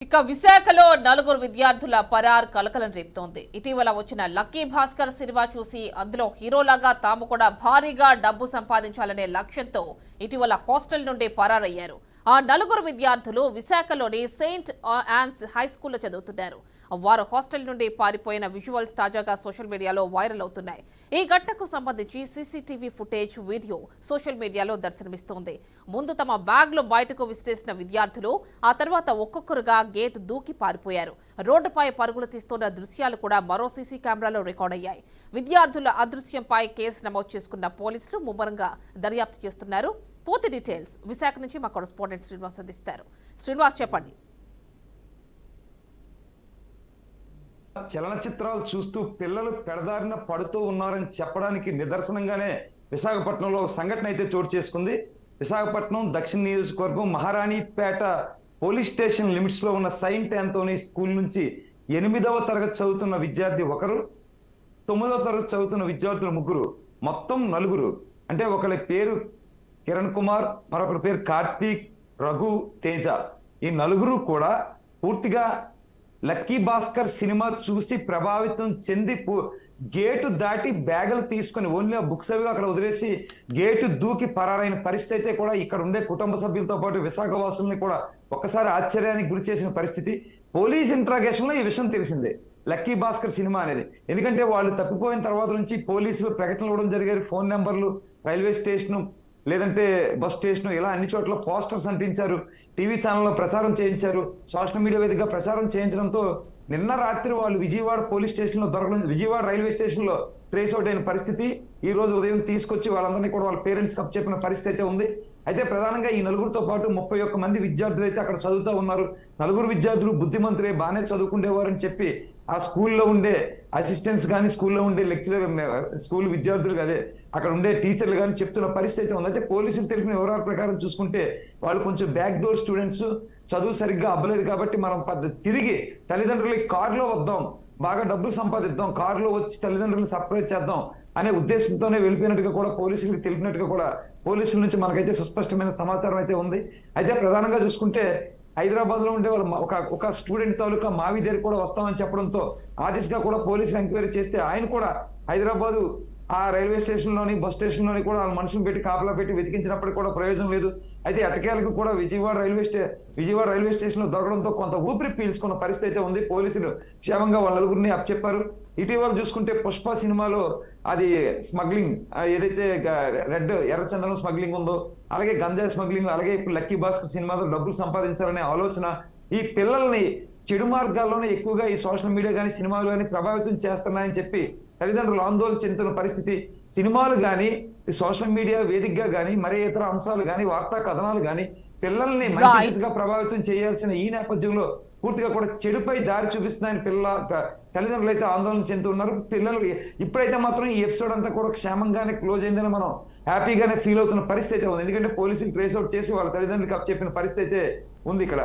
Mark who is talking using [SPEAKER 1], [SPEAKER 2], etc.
[SPEAKER 1] ఇక విశాఖలో నలుగురు విద్యార్థుల పరార్ కలకలం రేపుతోంది. ఇటీవల వచ్చిన లక్కీ భాస్కర్ సినిమా చూసి అందులో హీరోలాగా తాము కూడా భారీగా డబ్బు సంపాదించాలనే లక్ష్యంతో ఇటీవల హాస్టల్ నుండి పరారయ్యారు. ఆ నలుగురు విద్యార్థులు విశాఖలోని సెయింట్ ఆన్స్ హైస్కూల్లో చదువుతున్నారు. వారు హాస్టల్ నుండి పారిపోయిన విజువల్స్ తాజాగా సోషల్ మీడియాలో వైరల్ అవుతున్నాయి. ఈ ఘటనకు సంబంధించి సీసీటీవీ ఫుటేజ్, వీడియో సోషల్ మీడియాలో దర్శనమిస్తోంది. ముందు తమ బ్యాగ్లు బయటకు విసిరేసిన విద్యార్థులు ఆ తర్వాత ఒక్కొక్కరుగా గేట్ దూకి పారిపోయారు. రోడ్డుపై పరుగులు తీస్తున్న దృశ్యాలు కూడా మరో సీసీ కెమెరాలో రికార్డ్ అయ్యాయి. విద్యార్థుల అదృశ్యంపై కేసు నమోదు చేసుకున్న పోలీసులు ముమ్మరంగా దర్యాప్తు చేస్తున్నారు. పూర్తి డీటెయిల్స్ విశాఖ నుంచి మా కరెస్పాండెంట్ శ్రీనివాస్ అందిస్తారు. శ్రీనివాస్, చెప్పండి.
[SPEAKER 2] చలనచిత్రాలు చూస్తూ పిల్లలు పెడదారిన పడుతూ ఉన్నారని చెప్పడానికి నిదర్శనంగానే విశాఖపట్నంలో సంఘటన అయితే చోటు చేసుకుంది. విశాఖపట్నం దక్షిణ నియోజకవర్గం మహారాణిపేట పోలీస్ స్టేషన్ లిమిట్స్ లో ఉన్న సెయింట్ ఆంథోనీ స్కూల్ నుంచి 8వ తరగతి చదువుతున్న విద్యార్థి ఒకరు, 9వ తరగతి చదువుతున్న విద్యార్థులు ముగ్గురు, మొత్తం నలుగురు. అంటే ఒకరి పేరు కిరణ్ కుమార్, మరొకరి పేరు కార్తీక్, రఘు, తేజ. ఈ నలుగురు కూడా పూర్తిగా లక్కీ భాస్కర్ సినిమా చూసి ప్రభావితం చెంది గేటు దాటి బ్యాగులు తీసుకుని ఓన్లీ ఆ బుక్స్ అవి అక్కడ వదిలేసి గేటు దూకి పరారైన పరిస్థితి అయితే కూడా ఇక్కడ ఉండే కుటుంబ సభ్యులతో పాటు విశాఖ వాసుల్ని కూడా ఒక్కసారి ఆశ్చర్యానికి గురి చేసిన పరిస్థితి. పోలీస్ ఇంట్రాగేషన్ లో ఈ విషయం తెలిసిందే, లక్కీ భాస్కర్ సినిమా అనేది. ఎందుకంటే వాళ్ళు తప్పిపోయిన తర్వాత నుంచి పోలీసులు ప్రకటనలు ఇవ్వడం జరిగారు. ఫోన్ నెంబర్లు, రైల్వే స్టేషన్ లేదంటే బస్ స్టేషన్, ఇలా అన్ని చోట్ల పోస్టర్స్ అంటించారు, టీవీ ఛానల్లో ప్రసారం చేయించారు, సోషల్ మీడియా వేదికగా ప్రసారం చేయించడంతో నిన్న రాత్రి వాళ్ళు విజయవాడ పోలీస్ స్టేషన్ లో దొరకడం, విజయవాడ రైల్వే స్టేషన్ లో ట్రేస్ అవుట్ అయిన పరిస్థితి. ఈ రోజు ఉదయం తీసుకొచ్చి వాళ్ళందరినీ కూడా వాళ్ళ పేరెంట్స్ కప్ చెప్పిన పరిస్థితి అయితే ఉంది. అయితే ప్రధానంగా ఈ నలుగురితో పాటు 31 మంది విద్యార్థులు అయితే అక్కడ చదువుతూ ఉన్నారు. నలుగురు విద్యార్థులు బుద్ధిమంతులే, బాగానే చదువుకుండేవారని చెప్పి ఆ స్కూల్లో ఉండే అసిస్టెంట్స్ కానీ, స్కూల్లో ఉండే లెక్చరర్, స్కూల్ విద్యార్థులు అదే అక్కడ ఉండే టీచర్లు కానీ చెప్తున్న పరిస్థితి అయితే ఉంది. అయితే పోలీసులు తెలిపిన వివరాల ప్రకారం చూసుకుంటే వాళ్ళు కొంచెం బ్యాక్ డోర్ స్టూడెంట్స్, చదువు సరిగ్గా అవ్వలేదు కాబట్టి మనం తిరిగి తల్లిదండ్రులకి కారులో వద్దాం, బాగా డబ్బులు సంపాదిద్దాం, కారులో వచ్చి తల్లిదండ్రులను సర్ప్రైజ్ చేద్దాం అనే ఉద్దేశంతోనే వెళ్ళిపోయినట్టుగా కూడా పోలీసులకు తెలిపినట్టుగా కూడా పోలీసుల నుంచి మనకైతే సుస్పష్టమైన సమాచారం అయితే ఉంది. అయితే ప్రధానంగా చూసుకుంటే హైదరాబాద్ లో ఉండే వాళ్ళు ఒక స్టూడెంట్ తాలూకా మావి దగ్గర కూడా వస్తామని చెప్పడంతో ఆ దిశగా కూడా పోలీసులు ఎంక్వైరీ చేస్తే ఆయన కూడా హైదరాబాదు ఆ రైల్వే స్టేషన్ లోని, బస్ స్టేషన్ లోని కూడా వాళ్ళ మనుషులు పెట్టి కాపలా పెట్టి వెతికించినప్పటికీ కూడా ప్రయోజనం లేదు. అయితే ఎటకేలకు కూడా విజయవాడ రైల్వే స్టేషన్ లో దొరకడంతో కొంత ఊపిరి పీల్చుకున్న పరిస్థితి అయితే ఉంది. పోలీసులు క్షేమంగా వాళ్ళ నలుగురిని అప్పచెప్పారు. ఇటీవల చూసుకుంటే పుష్ప సినిమాలో అది స్మగ్లింగ్, ఏదైతే ఎర్రచందనం స్మగ్లింగ్ ఉందో, అలాగే గంజాయి స్మగ్లింగ్, అలాగే ఇప్పుడు లక్కీ భాస్కర్ సినిమాలో డబ్బులు సంపాదించాలనే ఆలోచన ఈ పిల్లల్ని చెడు మార్గాల్లోనే ఎక్కువగా ఈ సోషల్ మీడియా కానీ, సినిమాలు కానీ ప్రభావితం చేస్తున్నాయని చెప్పి తల్లిదండ్రులు ఆందోళన చెందుతున్న పరిస్థితి. సినిమాలు కానీ, సోషల్ మీడియా వేదికగా కానీ, మరే ఇతర అంశాలు కానీ, వార్తా కథనాలు కానీ పిల్లల్ని మంచి దిశగా ప్రభావితం చేయాల్సిన ఈ నేపథ్యంలో పూర్తిగా కూడా చెడుపై దారి చూపిస్తున్నాయని తల్లిదండ్రులు అయితే ఆందోళన చెందుతున్నారు. పిల్లలు ఇప్పుడైతే మాత్రం ఈ ఎపిసోడ్ అంతా కూడా క్షేమంగానే క్లోజ్ అయిందని మనం హ్యాపీగానే ఫీల్ అవుతున్న పరిస్థితి అయితే ఉంది. ఎందుకంటే పోలీసులు ట్రేస్ అవుట్ చేసి వాళ్ళ తల్లిదండ్రులకు చెప్పిన పరిస్థితి అయితే ఉంది ఇక్కడ.